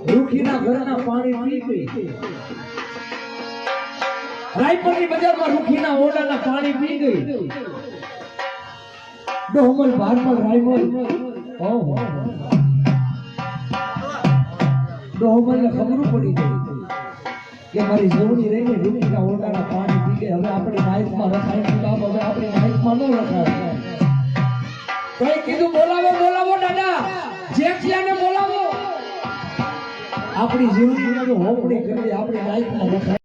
રૂખીના ઘરના પાણી પી ગઈ રાયપુરની બજારમાં રૂખીના ઓરડાના પાણી પી ગઈ ડોમલ ભારમલ રાયમલ ઓહો ડોમલને ખબર પડી ગઈ કે મારી જીવની રહીને રૂખીના ઓરડાના પાણી પી ગઈ હવે આપણી લાઈફમાં રખાય કામ હવે આપણી લાઈફમાં ન રખાય કોઈ કીધું બોલાવો બોલાવો દાદા જેઠિયાને બોલાવો આપણી જીવનીમાં જો હોપડી કરી આપણી લાઈફમાં રખાય